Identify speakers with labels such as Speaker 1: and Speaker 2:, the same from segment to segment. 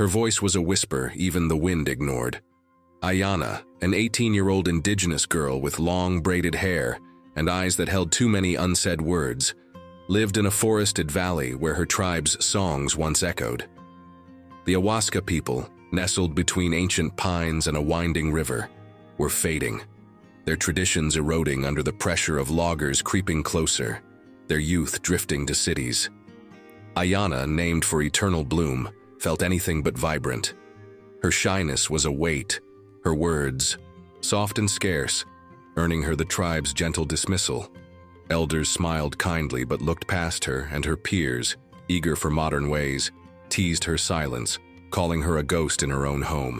Speaker 1: Her voice was a whisper even the wind ignored. Aiyana, an 18-year-old indigenous girl with long braided hair and eyes that held too many unsaid words, lived in a forested valley where her tribe's songs once echoed. The Awasqa people, nestled between ancient pines and a winding river, were fading, their traditions eroding under the pressure of loggers creeping closer, their youth drifting to cities. Aiyana, named for eternal bloom, felt anything but vibrant. Her shyness was a weight, her words, soft and scarce, earning her the tribe's gentle dismissal. Elders smiled kindly but looked past her, and her peers, eager for modern ways, teased her silence, calling her a ghost in her own home.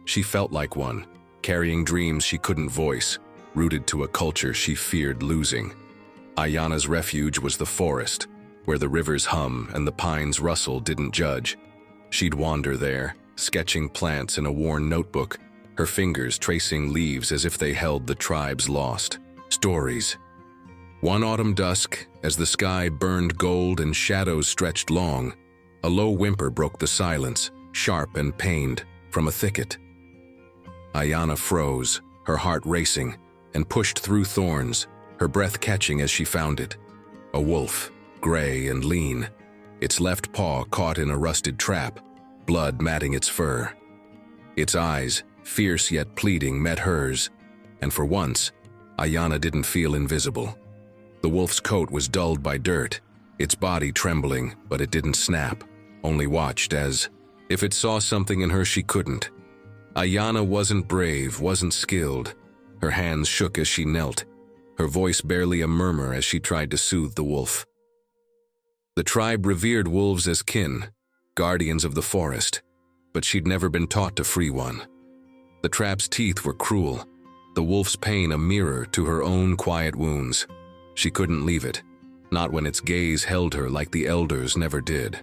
Speaker 1: She felt like one, carrying dreams she couldn't voice, rooted to a culture she feared losing. Aiyana's refuge was the forest, where the river's hum and the pines' rustle didn't judge. She'd wander there, sketching plants in a worn notebook, her fingers tracing leaves as if they held the tribe's lost stories. One autumn dusk, as the sky burned gold and shadows stretched long, a low whimper broke the silence, sharp and pained, from a thicket. Aiyana froze, her heart racing, and pushed through thorns, her breath catching as she found it. A wolf, gray and lean, its left paw caught in a rusted trap, blood matting its fur. Its eyes, fierce yet pleading, met hers, and for once, Aiyana didn't feel invisible. The wolf's coat was dulled by dirt, its body trembling, but it didn't snap, only watched as if it saw something in her she couldn't. Aiyana wasn't brave, wasn't skilled. Her hands shook as she knelt, her voice barely a murmur as she tried to soothe the wolf. The tribe revered wolves as kin, guardians of the forest, but she'd never been taught to free one. The trap's teeth were cruel, the wolf's pain a mirror to her own quiet wounds. She couldn't leave it, not when its gaze held her like the elders never did.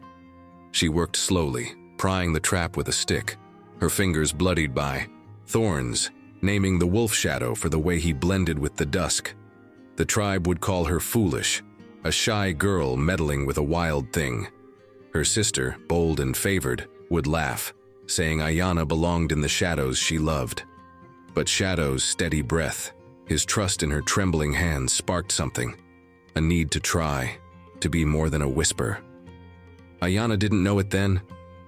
Speaker 1: She worked slowly, prying the trap with a stick, her fingers bloodied by thorns, naming the wolf shadow for the way he blended with the dusk. The tribe would call her foolish, a shy girl meddling with a wild thing. Her sister, bold and favored, would laugh, saying Aiyana belonged in the shadows she loved. But Shadow's steady breath, his trust in her trembling hands sparked something, a need to try, to be more than a whisper. Aiyana didn't know it then,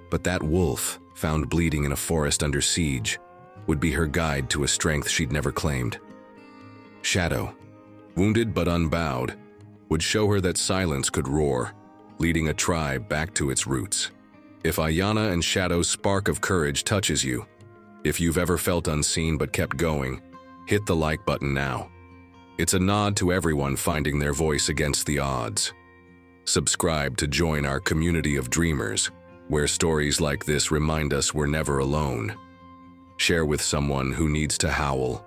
Speaker 1: but that wolf, found bleeding in a forest under siege, would be her guide to a strength she'd never claimed. Shadow, wounded but unbowed, would show her that silence could roar, leading a tribe back to its roots. If Aiyana and Shadow's spark of courage touches you, if you've ever felt unseen but kept going, hit the like button now. It's a nod to everyone finding their voice against the odds. Subscribe to join our community of dreamers, where stories like this remind us we're never alone. Share with someone who needs to howl.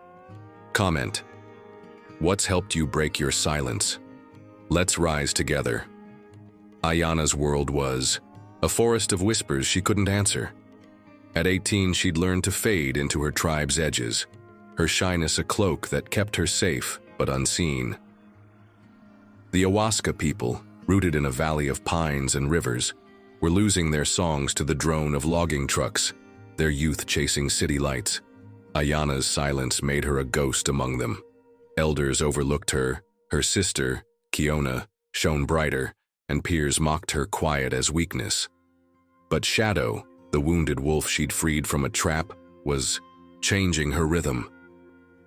Speaker 1: Comment. What's helped you break your silence? Let's rise together. Aiyana's world was a forest of whispers she couldn't answer. At 18, she'd learned to fade into her tribe's edges, her shyness a cloak that kept her safe but unseen. The Awasqa people, rooted in a valley of pines and rivers, were losing their songs to the drone of logging trucks, their youth chasing city lights. Aiyana's silence made her a ghost among them. Elders overlooked her, her sister, Kiona, shone brighter, and peers mocked her quiet as weakness. But Shadow, the wounded wolf she'd freed from a trap, was changing her rhythm.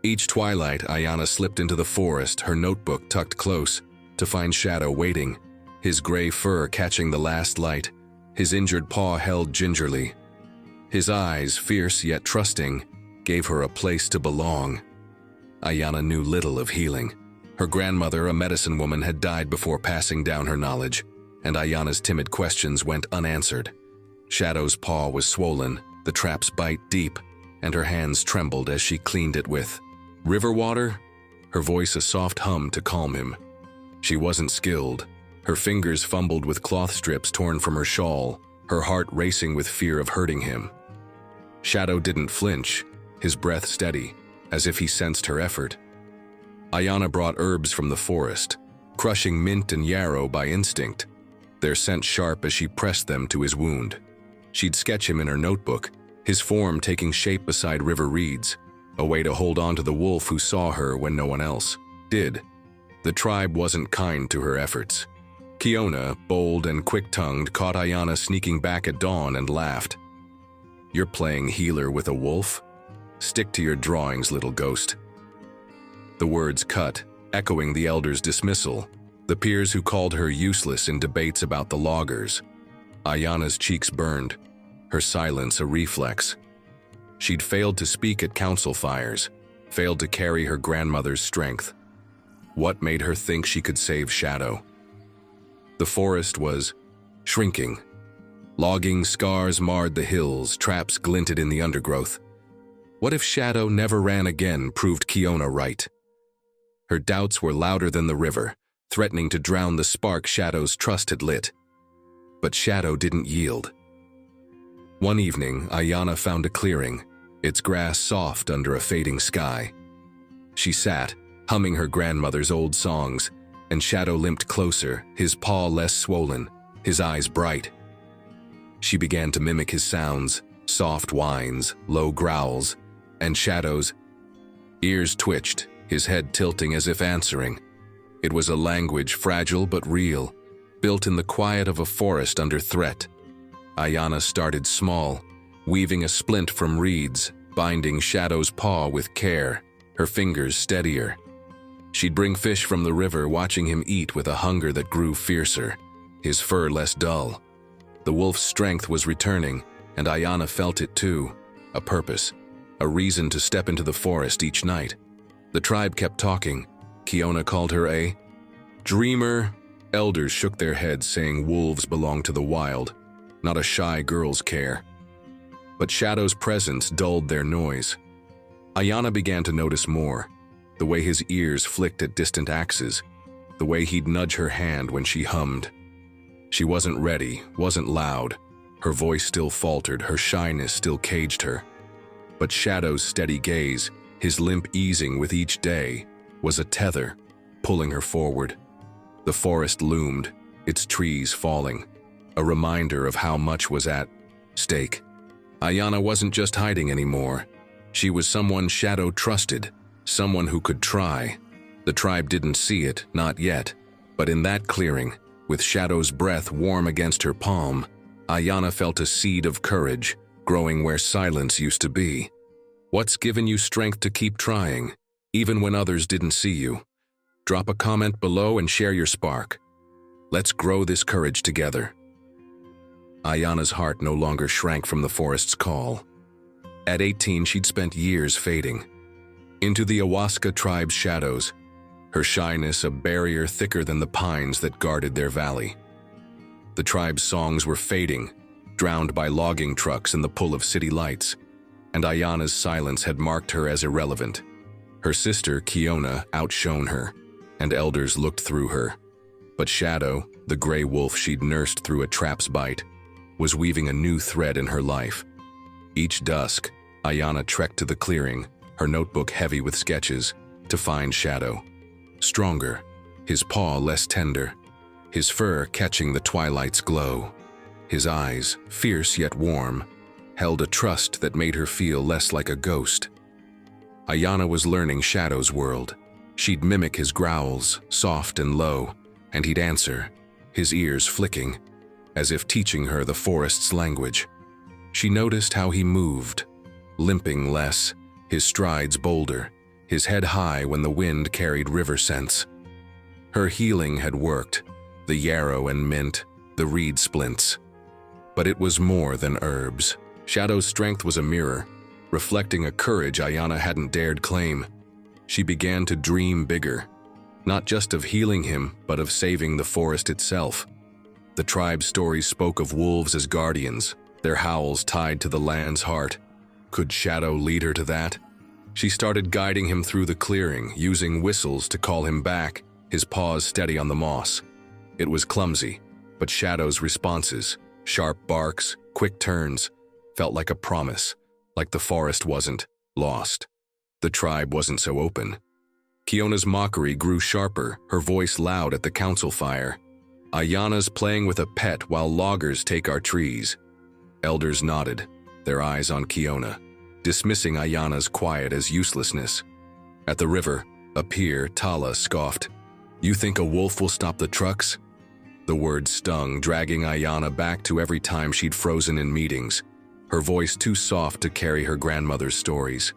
Speaker 1: Each twilight, Aiyana slipped into the forest, her notebook tucked close, to find Shadow waiting, his gray fur catching the last light, his injured paw held gingerly. His eyes, fierce yet trusting, gave her a place to belong. Aiyana knew little of healing. Her grandmother, a medicine woman, had died before passing down her knowledge, and Aiyana's timid questions went unanswered. Shadow's paw was swollen, the trap's bite deep, and her hands trembled as she cleaned it with river water, her voice a soft hum to calm him. She wasn't skilled. Her fingers fumbled with cloth strips torn from her shawl, her heart racing with fear of hurting him. Shadow didn't flinch, his breath steady, as if he sensed her effort. Aiyana brought herbs from the forest, crushing mint and yarrow by instinct, their scent sharp as she pressed them to his wound. She'd sketch him in her notebook, his form taking shape beside river reeds, a way to hold on to the wolf who saw her when no one else did. The tribe wasn't kind to her efforts. Kiona, bold and quick-tongued, caught Aiyana sneaking back at dawn and laughed. "You're playing healer with a wolf? Stick to your drawings, little ghost." The words cut, echoing the elders' dismissal, the peers who called her useless in debates about the loggers. Aiyana's cheeks burned, her silence a reflex. She'd failed to speak at council fires, failed to carry her grandmother's strength. What made her think she could save Shadow? The forest was shrinking. Logging scars marred the hills, traps glinted in the undergrowth. What if Shadow never ran again, proved Kiona right? Her doubts were louder than the river, threatening to drown the spark Shadow's trust had lit. But Shadow didn't yield. One evening, Aiyana found a clearing, its grass soft under a fading sky. She sat, humming her grandmother's old songs, and Shadow limped closer, his paw less swollen, his eyes bright. She began to mimic his sounds, soft whines, low growls, and Shadow's ears twitched, his head tilting as if answering. It was a language fragile but real, built in the quiet of a forest under threat. Aiyana started small, weaving a splint from reeds, binding Shadow's paw with care, her fingers steadier. She'd bring fish from the river, watching him eat with a hunger that grew fiercer, his fur less dull. The wolf's strength was returning, and Aiyana felt it too, a purpose, a reason to step into the forest each night. The tribe kept talking. Kiona called her a dreamer. Elders shook their heads, saying wolves belong to the wild, not a shy girl's care. But Shadow's presence dulled their noise. Aiyana began to notice more, the way his ears flicked at distant axes, the way he'd nudge her hand when she hummed. She wasn't ready, wasn't loud. Her voice still faltered, her shyness still caged her. But Shadow's steady gaze, his limp easing with each day, was a tether, pulling her forward. The forest loomed, its trees falling, a reminder of how much was at stake. Aiyana wasn't just hiding anymore. She was someone Shadow trusted, someone who could try. The tribe didn't see it, not yet, but in that clearing, with Shadow's breath warm against her palm, Aiyana felt a seed of courage growing where silence used to be. What's given you strength to keep trying, even when others didn't see you? Drop a comment below and share your spark. Let's grow this courage together. Aiyana's heart no longer shrank from the forest's call. At 18, she'd spent years fading into the Awasqa tribe's shadows, her shyness a barrier thicker than the pines that guarded their valley. The tribe's songs were fading, drowned by logging trucks and the pull of city lights, and Aiyana's silence had marked her as irrelevant. Her sister, Kiona, outshone her, and elders looked through her. But Shadow, the gray wolf she'd nursed through a trap's bite, was weaving a new thread in her life. Each dusk, Aiyana trekked to the clearing, her notebook heavy with sketches, to find Shadow. Stronger, his paw less tender, his fur catching the twilight's glow. His eyes, fierce yet warm, held a trust that made her feel less like a ghost. Aiyana was learning Shadow's world. She'd mimic his growls, soft and low, and he'd answer, his ears flicking, as if teaching her the forest's language. She noticed how he moved, limping less, his strides bolder, his head high when the wind carried river scents. Her healing had worked, the yarrow and mint, the reed splints. But it was more than herbs. Shadow's strength was a mirror, reflecting a courage Aiyana hadn't dared claim. She began to dream bigger, not just of healing him, but of saving the forest itself. The tribe's stories spoke of wolves as guardians, their howls tied to the land's heart. Could Shadow lead her to that? She started guiding him through the clearing, using whistles to call him back, his paws steady on the moss. It was clumsy, but Shadow's responses, sharp barks, quick turns, felt like a promise, like the forest wasn't lost. The tribe wasn't so open. Kiona's mockery grew sharper, her voice loud at the council fire. Aiyana's playing with a pet while loggers take our trees. Elders nodded, their eyes on Kiona, dismissing Aiyana's quiet as uselessness. At the river, a pier, Tala scoffed. "You think a wolf will stop the trucks?" The words stung, dragging Aiyana back to every time she'd frozen in meetings, her voice too soft to carry her grandmother's stories.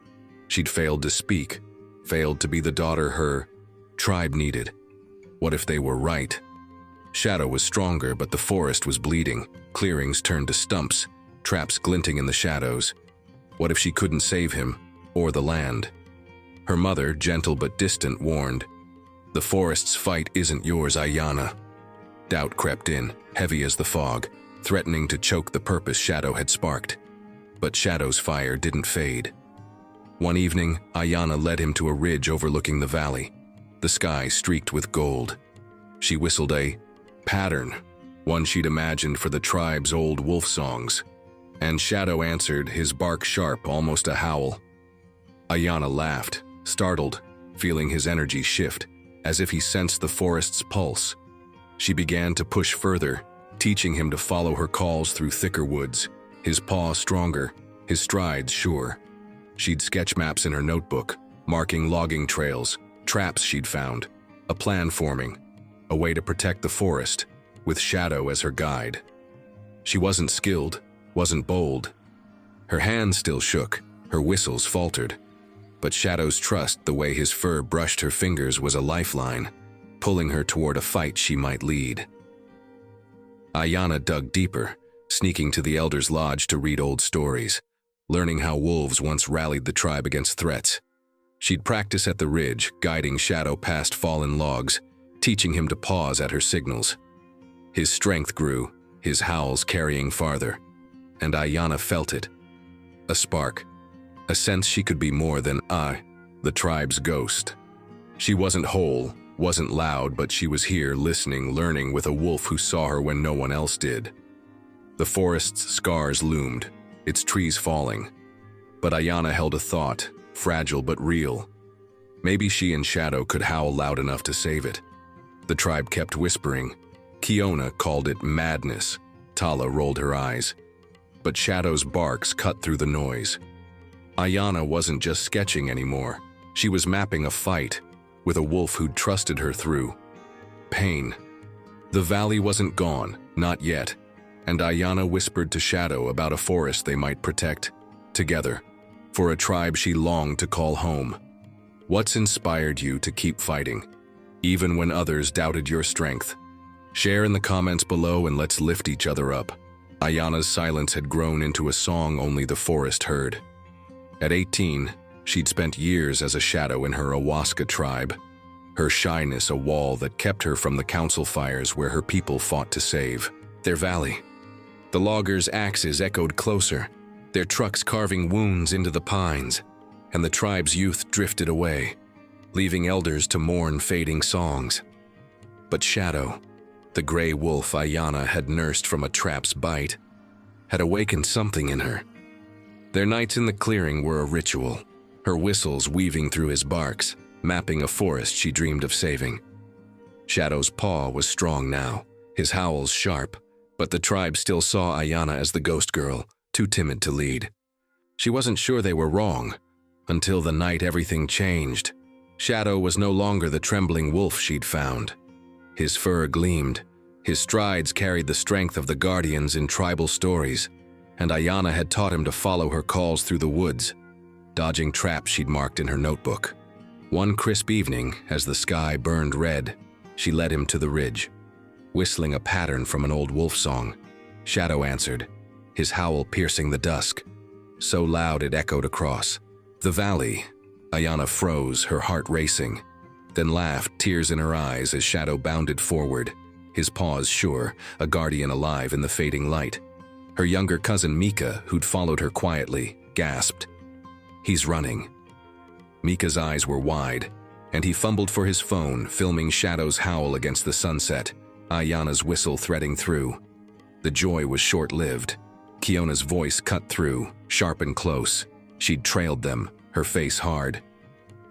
Speaker 1: She'd failed to speak, failed to be the daughter her tribe needed. What if they were right? Shadow was stronger, but the forest was bleeding. Clearings turned to stumps, traps glinting in the shadows. What if she couldn't save him, or the land? Her mother, gentle but distant, warned, "The forest's fight isn't yours, Aiyana." Doubt crept in, heavy as the fog, threatening to choke the purpose Shadow had sparked. But Shadow's fire didn't fade. One evening, Aiyana led him to a ridge overlooking the valley, the sky streaked with gold. She whistled a pattern, one she'd imagined for the tribe's old wolf songs, and Shadow answered, his bark sharp, almost a howl. Aiyana laughed, startled, feeling his energy shift, as if he sensed the forest's pulse. She began to push further, teaching him to follow her calls through thicker woods, his paw stronger, his strides sure. She'd sketch maps in her notebook, marking logging trails, traps she'd found, a plan forming, a way to protect the forest, with Shadow as her guide. She wasn't skilled, wasn't bold. Her hands still shook, her whistles faltered. But Shadow's trust, the way his fur brushed her fingers, was a lifeline, pulling her toward a fight she might lead. Aiyana dug deeper, sneaking to the Elder's Lodge to read old stories, learning how wolves once rallied the tribe against threats. She'd practice at the ridge, guiding Shadow past fallen logs, teaching him to pause at her signals. His strength grew, his howls carrying farther, and Aiyana felt it. A spark, a sense she could be more than the tribe's ghost. She wasn't whole, wasn't loud, but she was here, listening, learning with a wolf who saw her when no one else did. The forest's scars loomed, its trees falling. But Aiyana held a thought, fragile but real. Maybe she and Shadow could howl loud enough to save it. The tribe kept whispering. Kiona called it madness. Tala rolled her eyes. But Shadow's barks cut through the noise. Aiyana wasn't just sketching anymore. She was mapping a fight, with a wolf who'd trusted her through pain. The valley wasn't gone, not yet, and Aiyana whispered to Shadow about a forest they might protect, together, for a tribe she longed to call home. What's inspired you to keep fighting, even when others doubted your strength? Share in the comments below and let's lift each other up. Aiyana's silence had grown into a song only the forest heard. At 18, she'd spent years as a shadow in her Awasqa tribe, her shyness a wall that kept her from the council fires where her people fought to save their valley. The loggers' axes echoed closer, their trucks carving wounds into the pines, and the tribe's youth drifted away, leaving elders to mourn fading songs. But Shadow, the gray wolf Aiyana had nursed from a trap's bite, had awakened something in her. Their nights in the clearing were a ritual, her whistles weaving through his barks, mapping a forest she dreamed of saving. Shadow's paw was strong now, his howls sharp, but the tribe still saw Aiyana as the ghost girl, too timid to lead. She wasn't sure they were wrong, until the night everything changed. Shadow was no longer the trembling wolf she'd found. His fur gleamed, his strides carried the strength of the guardians in tribal stories, and Aiyana had taught him to follow her calls through the woods, dodging traps she'd marked in her notebook. One crisp evening, as the sky burned red, she led him to the ridge. Whistling a pattern from an old wolf song, Shadow answered, his howl piercing the dusk, so loud it echoed across the valley. Aiyana froze, her heart racing, then laughed, tears in her eyes as Shadow bounded forward, his paws sure, a guardian alive in the fading light. Her younger cousin Mika, who'd followed her quietly, gasped, "He's running." Mika's eyes were wide, and he fumbled for his phone, filming Shadow's howl against the sunset, Aiyana's whistle threading through. The joy was short-lived. Kiona's voice cut through, sharp and close. She'd trailed them, her face hard.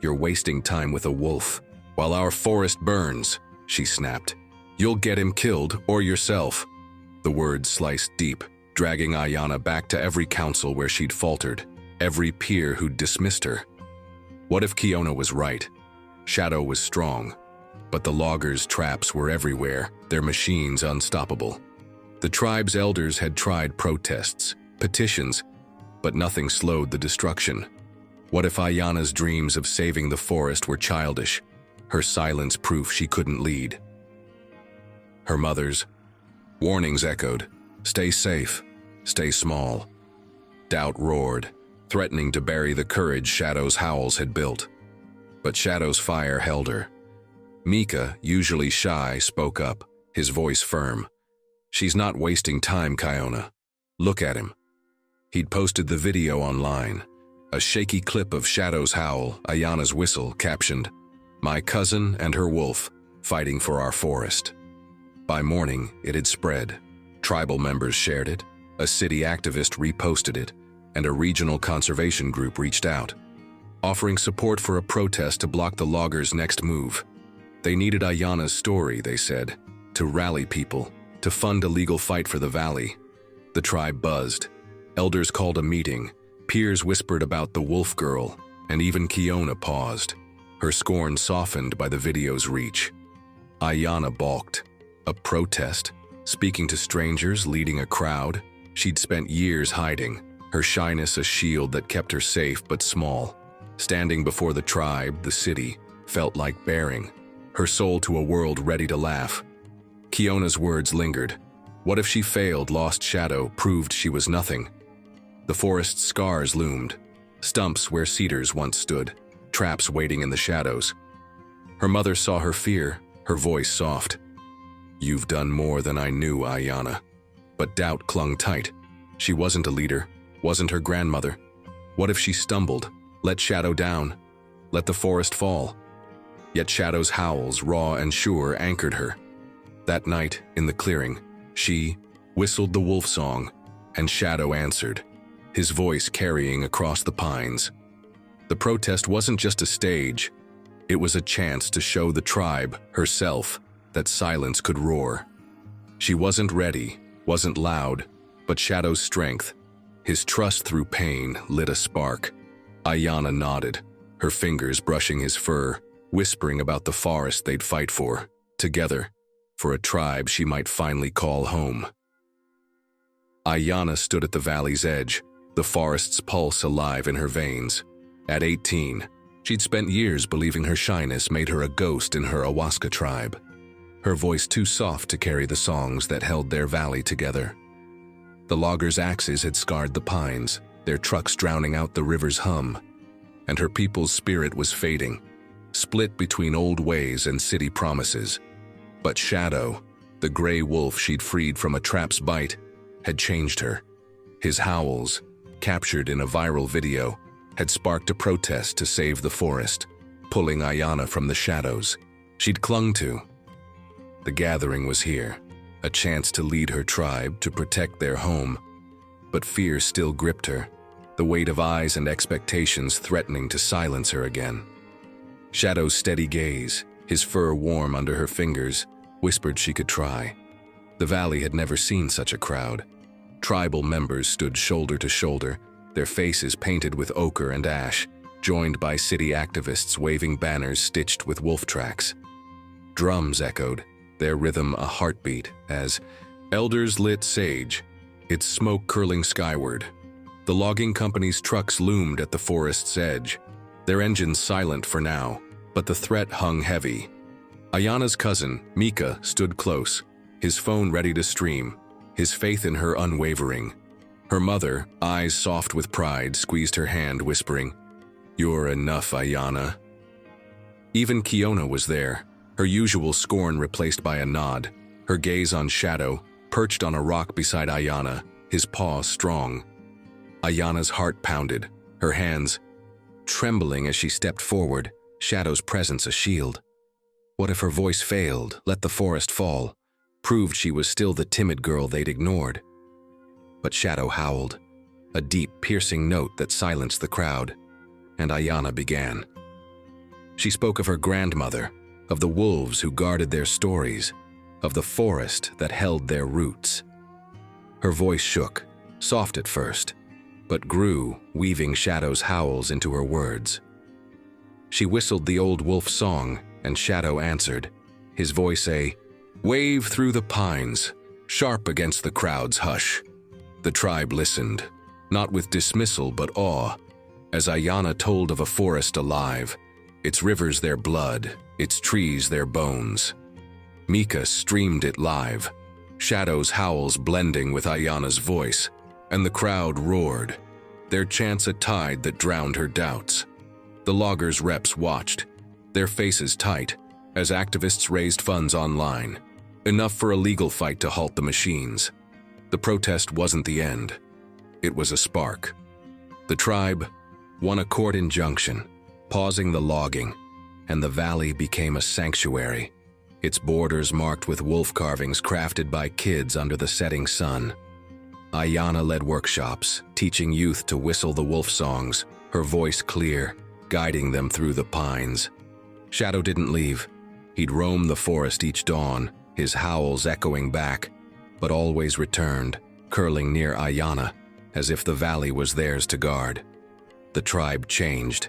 Speaker 1: "You're wasting time with a wolf, while our forest burns," she snapped. "You'll get him killed, or yourself." The words sliced deep, dragging Aiyana back to every council where she'd faltered, every peer who'd dismissed her. What if Kiona was right? Shadow was strong, but the loggers' traps were everywhere, their machines unstoppable. The tribe's elders had tried protests, petitions, but nothing slowed the destruction. What if Aiyana's dreams of saving the forest were childish, her silence proof she couldn't lead? Her mother's warnings echoed, "Stay safe, stay small." Doubt roared, threatening to bury the courage Shadow's howls had built. But Shadow's fire held her. Mika, usually shy, spoke up, his voice firm. "She's not wasting time, Kiona. Look at him." He'd posted the video online, a shaky clip of Shadow's howl, Aiyana's whistle, captioned, "My cousin and her wolf, fighting for our forest." By morning, it had spread. Tribal members shared it, a city activist reposted it, and a regional conservation group reached out, offering support for a protest to block the loggers' next move. They needed Aiyana's story, they said, to rally people, to fund a legal fight for the valley. The tribe buzzed. Elders called a meeting, peers whispered about the wolf girl, and even Kiona paused, her scorn softened by the video's reach. Aiyana balked. A protest? Speaking to strangers, leading a crowd? She'd spent years hiding, her shyness a shield that kept her safe but small. Standing before the tribe, the city, felt like bearing, her soul to a world ready to laugh. Kiona's words lingered. What if she failed, lost Shadow, proved she was nothing? The forest's scars loomed, stumps where cedars once stood, traps waiting in the shadows. Her mother saw her fear, her voice soft. "You've done more than I knew, Aiyana." But doubt clung tight. She wasn't a leader, wasn't her grandmother. What if she stumbled, let Shadow down, let the forest fall? Yet Shadow's howls, raw and sure, anchored her. That night, in the clearing, she whistled the wolf song, and Shadow answered, his voice carrying across the pines. The protest wasn't just a stage, it was a chance to show the tribe, herself, that silence could roar. She wasn't ready, wasn't loud, but Shadow's strength, his trust through pain, lit a spark. Aiyana nodded, her fingers brushing his fur, whispering about the forest they'd fight for, together, for a tribe she might finally call home. Aiyana stood at the valley's edge, the forest's pulse alive in her veins. At 18, she'd spent years believing her shyness made her a ghost in her Awasqa tribe, her voice too soft to carry the songs that held their valley together. The loggers' axes had scarred the pines, their trucks drowning out the river's hum, and her people's spirit was fading, split between old ways and city promises. But Shadow, the gray wolf she'd freed from a trap's bite, had changed her. His howls, captured in a viral video, had sparked a protest to save the forest, pulling Aiyana from the shadows she'd clung to. The gathering was here, a chance to lead her tribe, to protect their home. But fear still gripped her, the weight of eyes and expectations threatening to silence her again. Shadow's steady gaze, his fur warm under her fingers, whispered she could try. The valley had never seen such a crowd. Tribal members stood shoulder to shoulder, their faces painted with ochre and ash, joined by city activists waving banners stitched with wolf tracks. Drums echoed, their rhythm a heartbeat, as elders lit sage, its smoke curling skyward. The logging company's trucks loomed at the forest's edge, their engines silent for now, but the threat hung heavy. Aiyana's cousin, Mika, stood close, his phone ready to stream, his faith in her unwavering. Her mother, eyes soft with pride, squeezed her hand, whispering, "You're enough, Aiyana." Even Kiona was there, her usual scorn replaced by a nod, her gaze on Shadow, perched on a rock beside Aiyana, his paw strong. Aiyana's heart pounded, her hands trembling as she stepped forward, Shadow's presence a shield. What if her voice failed, let the forest fall, proved she was still the timid girl they'd ignored? But Shadow howled, a deep, piercing note that silenced the crowd, and Aiyana began. She spoke of her grandmother, of the wolves who guarded their stories, of the forest that held their roots. Her voice shook, soft at first, but grew, weaving Shadow's howls into her words. She whistled the old wolf song, and Shadow answered, his voice a wave through the pines, sharp against the crowd's hush. The tribe listened, not with dismissal but awe, as Aiyana told of a forest alive, its rivers their blood, its trees their bones. Mika streamed it live, Shadow's howls blending with Aiyana's voice, and the crowd roared, their chants a tide that drowned her doubts. The loggers' reps watched, their faces tight, as activists raised funds online, enough for a legal fight to halt the machines. The protest wasn't the end. It was a spark. The tribe won a court injunction, pausing the logging, and the valley became a sanctuary, its borders marked with wolf carvings crafted by kids under the setting sun. Aiyana led workshops, teaching youth to whistle the wolf songs, her voice clear, guiding them through the pines. Shadow didn't leave. He'd roam the forest each dawn, his howls echoing back, but always returned, curling near Aiyana, as if the valley was theirs to guard. The tribe changed.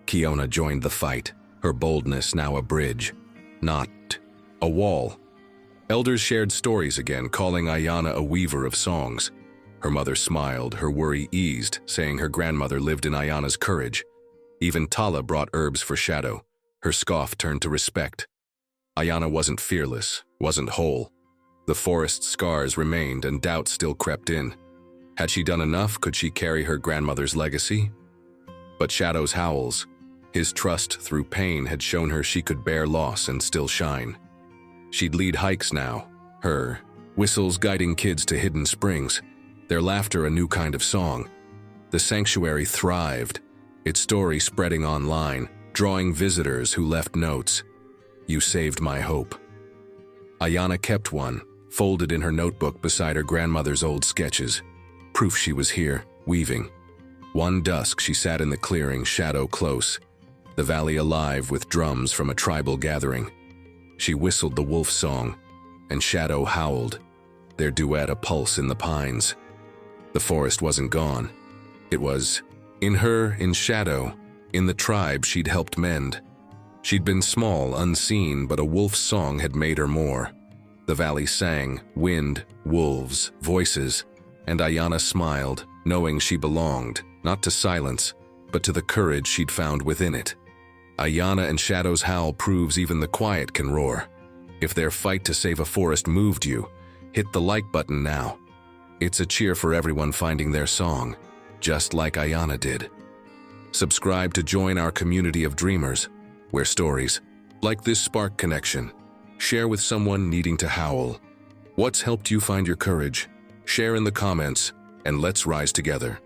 Speaker 1: Kiona joined the fight, her boldness now a bridge, not a wall. Elders shared stories again, calling Aiyana a weaver of songs. Her mother smiled, her worry eased, saying her grandmother lived in Aiyana's courage. Even Tala brought herbs for Shadow. Her scoff turned to respect. Aiyana wasn't fearless, wasn't whole. The forest's scars remained and doubt still crept in. Had she done enough? Could she carry her grandmother's legacy? But Shadow's howls, his trust through pain, had shown her she could bear loss and still shine. She'd lead hikes now, her whistles guiding kids to hidden springs, their laughter a new kind of song. The sanctuary thrived, its story spreading online, drawing visitors who left notes. You saved my hope. Aiyana kept one, folded in her notebook beside her grandmother's old sketches, proof she was here, weaving. One dusk she sat in the clearing, Shadow close, the valley alive with drums from a tribal gathering. She whistled the wolf song, and Shadow howled, their duet a pulse in the pines. The forest wasn't gone. It was in her, in Shadow, in the tribe she'd helped mend. She'd been small, unseen, but a wolf's song had made her more. The valley sang, wind, wolves, voices, and Aiyana smiled, knowing she belonged, not to silence, but to the courage she'd found within it. Aiyana and Shadow's howl proves even the quiet can roar. If their fight to save a forest moved you, hit the like button now. It's a cheer for everyone finding their song, just like Aiyana did. Subscribe to join our community of dreamers, where stories like this spark connection. Share with someone needing to howl. What's helped you find your courage? Share in the comments, and let's rise together.